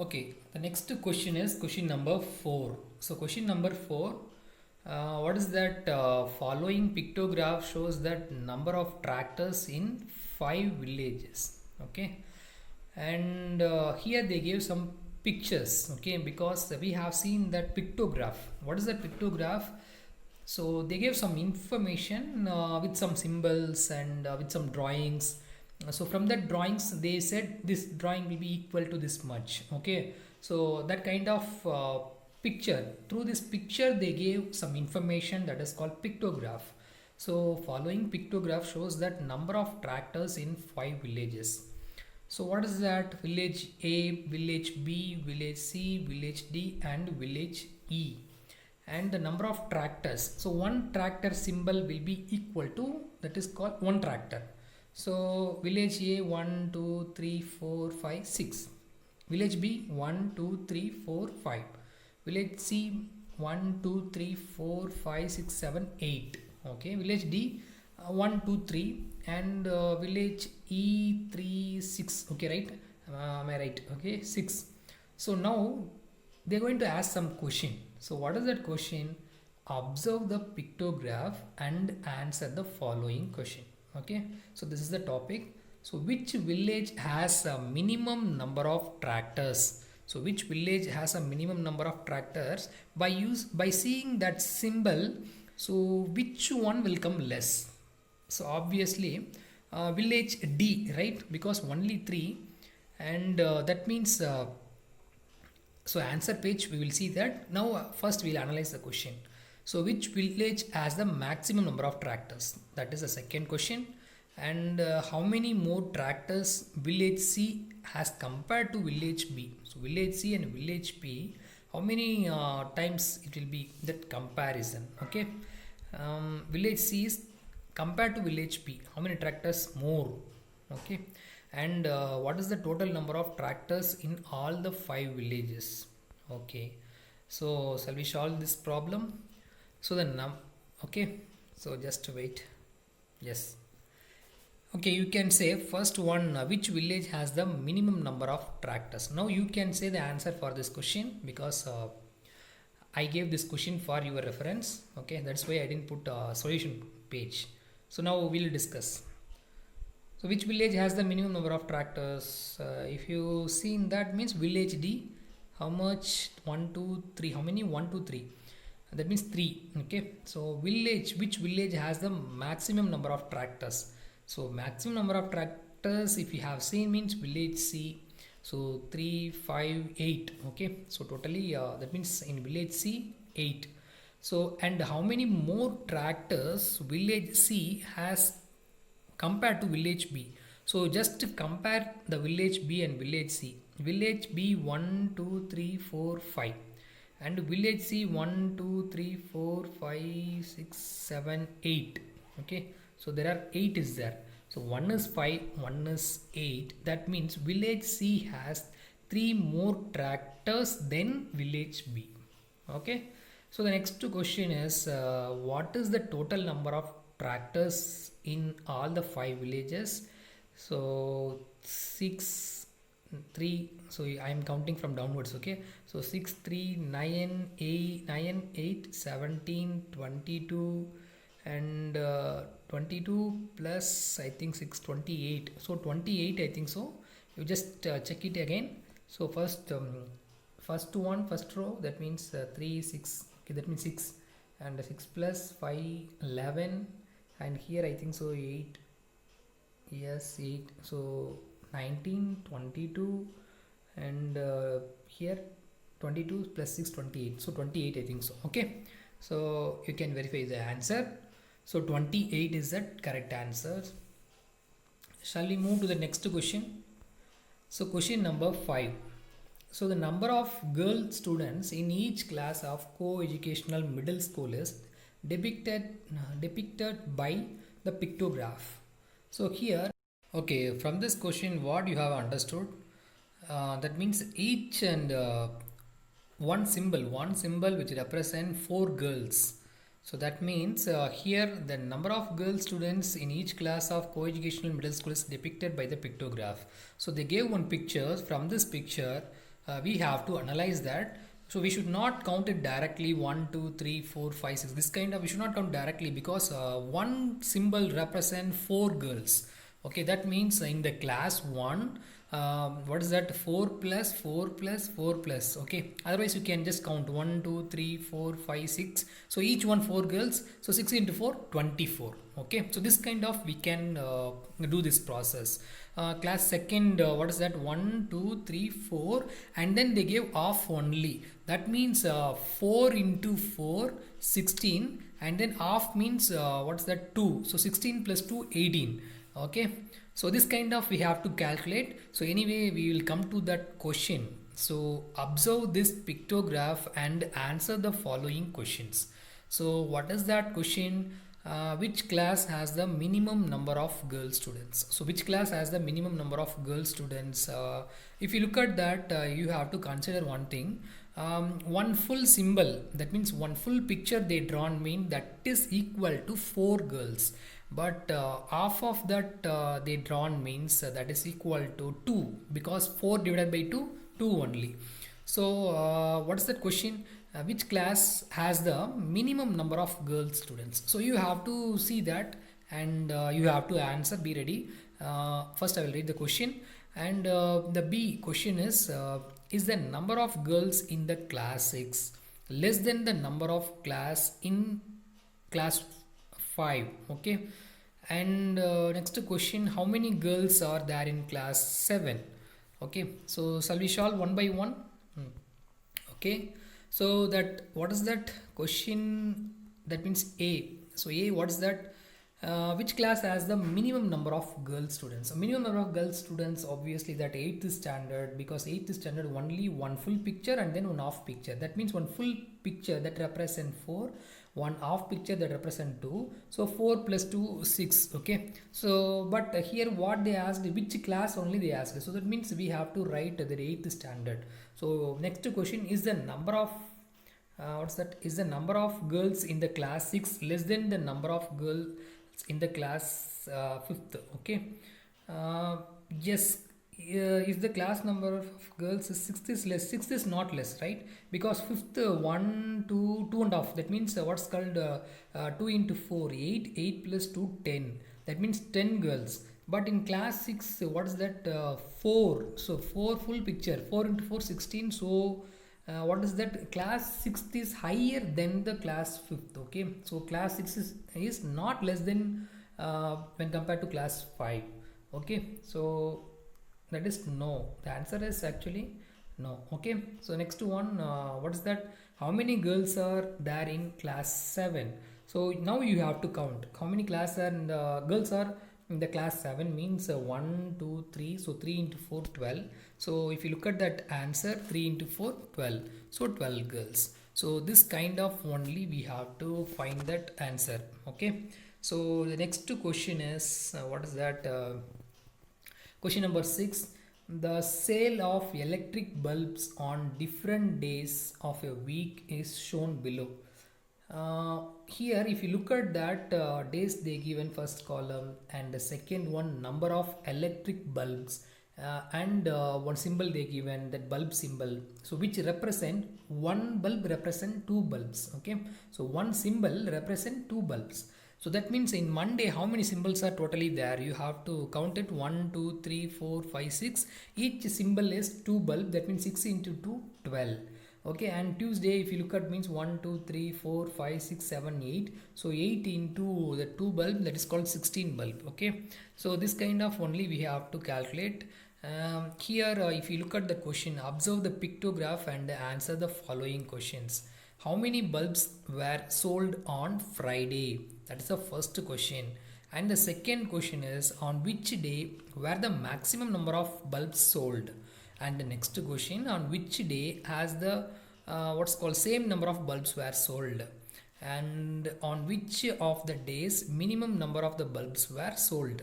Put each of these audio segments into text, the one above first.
Okay, the next question is question number 4. So, question number 4, what is that? Following pictograph shows that number of tractors in 5 villages. Okay, and here they gave some pictures. Okay, because we have seen that pictograph. What is that pictograph? So they gave some information with some symbols and with some drawings. So from that drawings they said this drawing will be equal to this much. Okay, so that kind of picture, through this picture they gave some information, that is called pictograph. So following pictograph shows that number of tractors in 5 villages. So what is that? Village A, village B, village C, village D and village E, and the number of tractors. So one tractor symbol will be equal to, that is called one tractor. So village A 1 2 3 4 5 6, village B 1 2 3 4 5, village C 1 2 3 4 5 6 7 8. Okay, village D 1 2 3 and village E 3 6. Okay, right? Am I right? Okay, 6. So now they're going to ask some question. So what is that question? Observe the pictograph and answer the following question. Okay, so this is the topic. So which village has a minimum number of tractors? So which village has a minimum number of tractors? By seeing that symbol, so which one will come less? So obviously village D, right? Because only 3, and that means so answer page we will see that. Now first we'll analyze the question. So which village has the maximum number of tractors? That is the second question. And how many more tractors village C has compared to village B? So village C and village B, how many times it will be that comparison? Okay, village C is compared to village B, how many tractors more? Okay, and what is the total number of tractors in all the 5 villages? Okay, so shall we solve this problem? So okay, so just wait. Yes. Okay, you can say first one, which village has the minimum number of tractors? Now you can say the answer for this question, because I gave this question for your reference. Okay, that's why I didn't put a solution page. So now we'll discuss. So which village has the minimum number of tractors? If you see in that, means village D, how much? 1 2 3. How many? 1 2 3, that means 3. Okay, so which village has the maximum number of tractors? So maximum number of tractors, if you have seen, means village C, so 3 5 8. Okay, so totally that means in village C 8. So and how many more tractors village C has compared to village B? So just compare the village B and village C. Village B 1 2 3 4 5, and village C 1 2 3 4 5 6 7 8. Okay, so there are 8 is there. So 1 is 5, 1 is 8. That means village C has 3 more tractors than village B. Okay, so the next question is what is the total number of tractors in all the 5 villages? So 6 3, so I am counting from downwards. Okay, so 6 3 9 8 9 8 17 22 and 22 plus I think 6 28. So 28 I think so. You just check it again. So first first row, that means 3 6. Okay, that means 6, and 6 plus 5 11, and here I think so 8. Yes, 8. So 19 22, and here 22 plus 6 28. So 28 I think so. Okay, so you can verify the answer. So 28 is the correct answer. Shall we move to the next question? So question number 5. So the number of girl students in each class of co-educational middle school is depicted by the pictograph. So here, okay, from this question what you have understood, that means each and one symbol which represent 4 girls. So that means here the number of girl students in each class of co-educational middle school is depicted by the pictograph. So they gave one picture. From this picture, we have to analyze that. So we should not count it directly 1, 2, 3, 4, 5, 6. This kind of we should not count directly because one symbol represent 4 girls. Okay, that means in the class 1, what is that? 4 plus 4 plus 4 plus. Okay, otherwise you can just count 1, 2, 3, 4, 5, 6. So each one 4 girls. So 6 into 4, 24. Okay, so this kind of we can do this process. Class second, what is that? 1, 2, 3, 4, and then they gave half only. That means 4 into 4, 16, and then half means what's that? 2. So 16 plus 2, 18. Okay, so this kind of we have to calculate. So anyway, we will come to that question. So observe this pictograph and answer the following questions. So what is that question? Which class has the minimum number of girl students? So which class has the minimum number of girl students? If you look at that, you have to consider one thing. One full symbol, that means one full picture they drawn mean that is equal to 4 girls, but half of that they drawn means that is equal to 2, because 4 divided by 2, 2 only. So what is that question? Which class has the minimum number of girl students? So you have to see that, and you have to answer. Be ready. First I will read the question, and the B question is the number of girls in the class 6 less than the number of class in class 5? Okay, and next question, how many girls are there in class 7? Okay, so shall we solve one by one? Okay, so that what is that question? That means A. So A, what is that? Which class has the minimum number of girl students? A minimum number of girl students, obviously that 8th standard, because 8th standard only one full picture and then one half picture. That means one full picture that represent 4, one half picture that represent 2. So 4 plus 2, 6. Okay, so but here what they asked, which class only they asked. So that means we have to write the 8th standard. So next question is the number of what's that? Is the number of girls in the class 6 less than the number of girls in the class 5th? Okay, yes. If the class number of girls is 6th is less, 6th is not less, right? Because 5th 1, 2, 2 and half, that means what's called 2 into 4, 8, 8 plus 2, 10. That means 10 girls. But in class 6, what is that? 4. So 4 full picture, 4 into 4, 16. So what is that? Class 6th is higher than the class 5th. Okay, so class 6 is not less than when compared to class 5. Okay, so that is no. The answer is actually no. Okay, so next one, what is that? How many girls are there in class 7? So now you have to count how many class and girls are in the class 7 means 1, 2, 3. So 3 into 4, 12. So if you look at that answer, 3 into 4, 12. So 12 girls. So this kind of only we have to find that answer. Okay, so the next question is what is that? Question number 6. The sale of electric bulbs on different days of a week is shown below. Here if you look at that days they given first column, and the second one number of electric bulbs, and one symbol they given, that bulb symbol, so which represent one bulb represent 2 bulbs. Okay, so one symbol represent 2 bulbs. So that means in Monday how many symbols are totally there? You have to count it 1, 2, 3, 4, 5, 6. Each symbol is 2 bulb. That means 6 into 2, 12. Okay, and Tuesday if you look at means 1, 2, 3, 4, 5, 6, 7, 8. So 8 into the 2 bulb, that is called 16 bulb. Okay, so this kind of only we have to calculate. Here if you look at the question, observe the pictograph and answer the following questions. How many bulbs were sold on Friday? That is the first question. And the second question is, on which day were the maximum number of bulbs sold? And the next question, on which day has the what's called same number of bulbs were sold? And on which of the days minimum number of the bulbs were sold?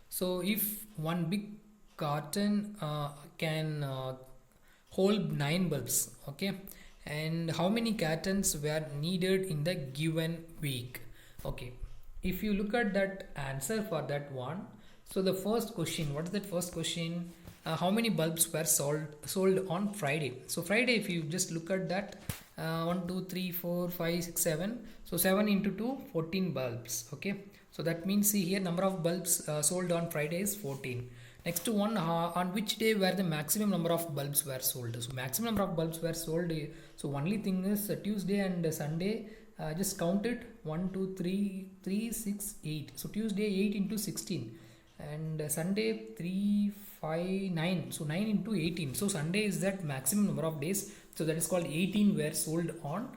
So if one big carton can hold 9 bulbs, okay, and how many cartons were needed in the given week? Okay, if you look at that answer for that one, So the first question, what is that first question? How many bulbs were sold on Friday? So Friday, if you just look at that, 1, 2, 3, 4, 5, 6, 7. So 7 into 2, 14 bulbs. Okay. So that means, see here, number of bulbs sold on Friday is 14. Next one, on which day where the maximum number of bulbs were sold? So maximum number of bulbs were sold. So only thing is Tuesday and Sunday. Just count it, 1, 2, 3, 3, 6, 8. So Tuesday 8 into 16, and Sunday 3, 5, 9. So 9 into 18. So Sunday is that maximum number of days. So that is called 18 were sold on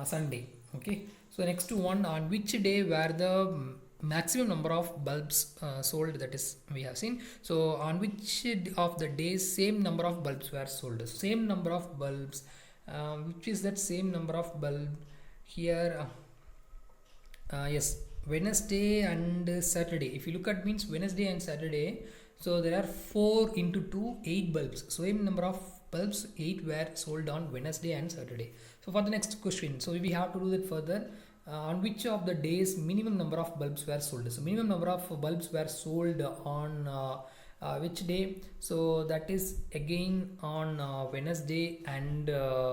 Sunday. Okay. So next one, on which day were the maximum number of bulbs sold, that is we have seen. So on which of the days same number of bulbs were sold? Same number of bulbs, which is that same number of bulb here? Yes, Wednesday and Saturday. If you look at means Wednesday and Saturday, so there are 4 into 2, 8 bulbs. So same number of bulbs, 8 were sold on Wednesday and Saturday. So for the next question, so we have to do that further. On which of the days minimum number of bulbs were sold? So minimum number of bulbs were sold on which day? So that is again on Wednesday and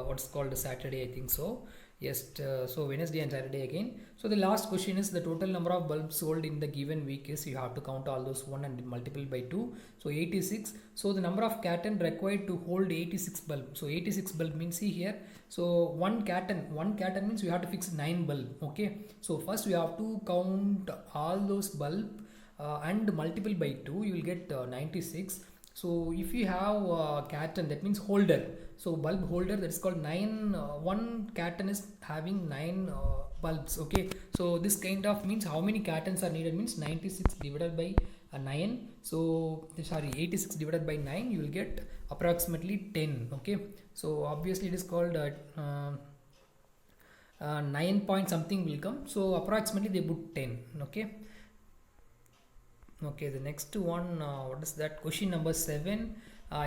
what's called Saturday, I think so. Yes, so Wednesday and Saturday again. So the last question is the total number of bulbs sold in the given week is, you have to count all those 1 and multiple by 2. So 86. So the number of carton required to hold 86 bulb. So 86 bulb means, see here. So one carton means you have to fix 9 bulb. Okay. So first we have to count all those bulb and multiple by 2. You will get 96. So if you have carton, that means holder. So bulb holder, that is called 9. One carton is having 9 bulbs. Okay. So this kind of means how many cartons are needed means 96 divided by 9. So sorry, 86 divided by 9, you will get approximately 10. Okay. So obviously it is called 9 point something will come. So approximately they put 10. Okay. Okay, the next one, what is that? Question number 7.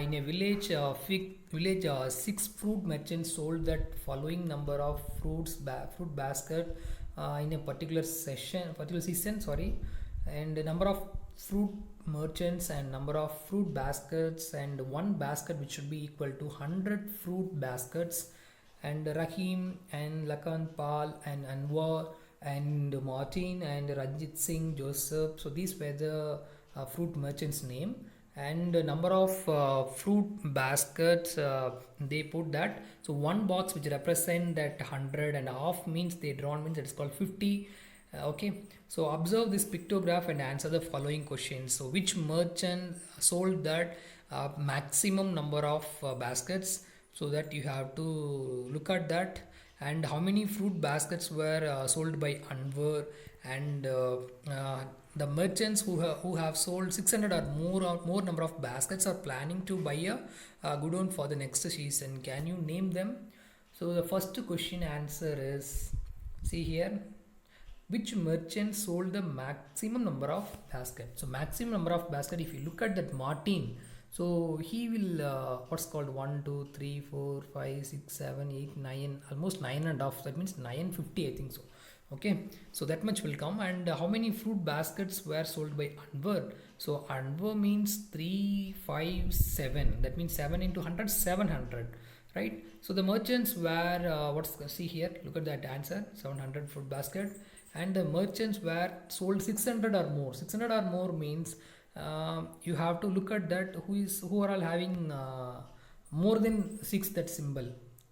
In a village, 6 fruit merchants sold that following number of fruit basket in a particular season. Sorry, and the number of fruit merchants and number of fruit baskets, and one basket which should be equal to 100 fruit baskets, and Rahim and Lakan Pal and Anwar and Martin and Ranjit Singh Joseph. So these were the fruit merchants name, and number of fruit baskets they put that. So one box which represent that 100 and half means they drawn means it's called 50. Okay, so observe this pictograph and answer the following questions. So which merchant sold that maximum number of baskets? So that you have to look at that. And how many fruit baskets were sold by Anwar, and the merchants who have sold 600 or more number of baskets are planning to buy a good one for the next season. Can you name them? So the first question answer is, see here, which merchant sold the maximum number of baskets? So maximum number of basket, if you look at that Martin, so he will what's called 1, 2, 3, 4, 5, 6, 7, 8, 9, almost 9 and half. That means 950, I think so. Okay, so that much will come. And how many fruit baskets were sold by Anwar? So Anwar means 3, 5, 7. That means 7 into 100, 700. Right. So the merchants were see here. Look at that answer, 700 fruit basket. And the merchants were sold 600 or more. 600 or more means you have to look at that who are all having more than 6, that symbol.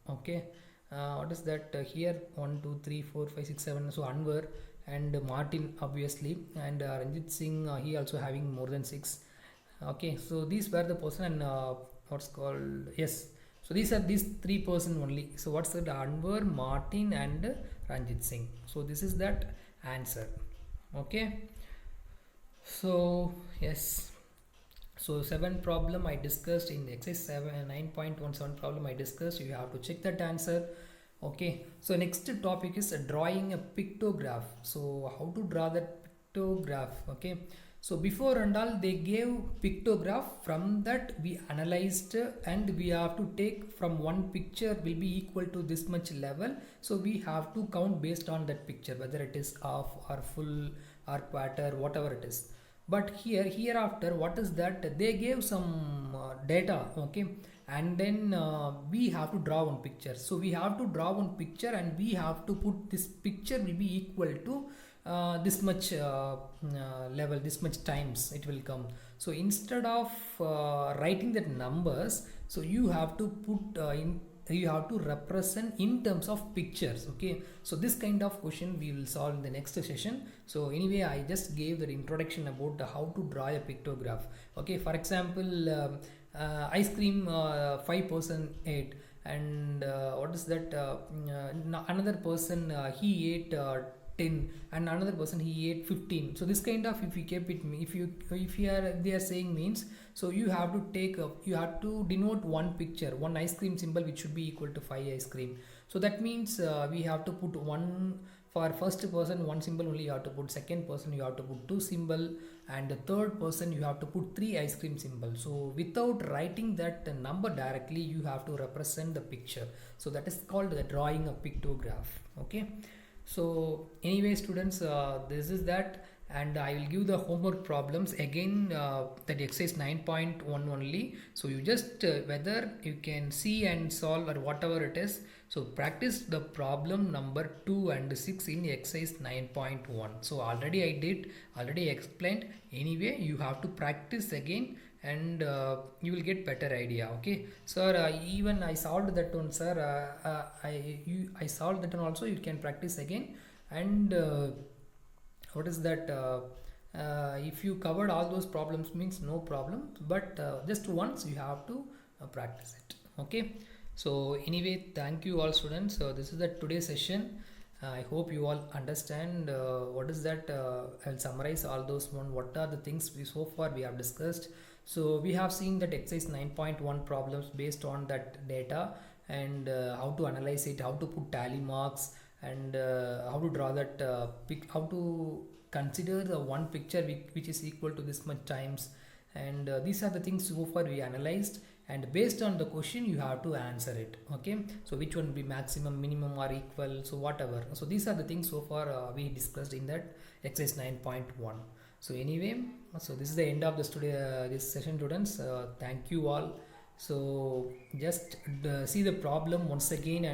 Okay, what is that here? 1, 2, 3, 4, 5, 6, 7. So Anwar and Martin obviously, and Ranjit Singh, he also having more than 6. Okay, so these were the person, and what's called, yes, so these are these 3 person only. So what's that? Anwar, Martin and Ranjit Singh. So this is that answer. Okay, so yes, so 7 problem I discussed in the exercise 9.17 problem I discussed. You have to check that answer. Okay, so next topic is drawing a pictograph. So how to draw that pictograph? Okay, so before and all they gave pictograph, from that we analyzed, and we have to take from one picture will be equal to this much level. So we have to count based on that picture, whether it is half or full or quarter, whatever it is. But hereafter, what is that they gave some data, okay, and then we have to draw one picture. So we have to draw one picture and we have to put this picture will be equal to this much level, this much times it will come. So instead of writing the numbers, so you have to put in, you have to represent in terms of pictures. Okay, so this kind of question we will solve in the next session. So anyway, I just gave the introduction about how to draw a pictograph. Okay, for example, ice cream 5% ate, and what is that, another person he ate 10, and another person he ate 15. So this kind of, if you keep it, if you are, they are saying means, so you have to take a, you have to denote one picture, one ice cream symbol which should be equal to 5 ice cream. So that means we have to put one, for first person one symbol only you have to put, second person you have to put two symbol, and the third person you have to put 3 ice cream symbol. So without writing that number directly, you have to represent the picture. So that is called the drawing a pictograph. Okay, so anyway students, this is that, and I will give the homework problems again, that exercise 9.1 only. So you just whether you can see and solve or whatever it is. So practice the problem number 2 and 6 in exercise 9.1. So already I did, already explained. Anyway, you have to practice again, and you will get better idea. Okay, sir, even I solved that one, sir. I solved that one also. You can practice again, and what is that, if you covered all those problems means no problem, but just once you have to practice it. Okay, so anyway, thank you all students. So this is the today's session. I hope you all understand what is that. I'll summarize all those one. What are the things we so far we have discussed? So we have seen that exercise 9.1 problems based on that data, and how to analyze it, how to put tally marks, and how to draw that how to consider the one picture which is equal to this much times, and these are the things so far we analyzed, and based on the question you have to answer it. Okay, so which one will be maximum, minimum, or equal, so whatever. So these are the things so far we discussed in that exercise 9.1. So anyway, so this is the end of the this session students. Thank you all. So just see the problem once again, and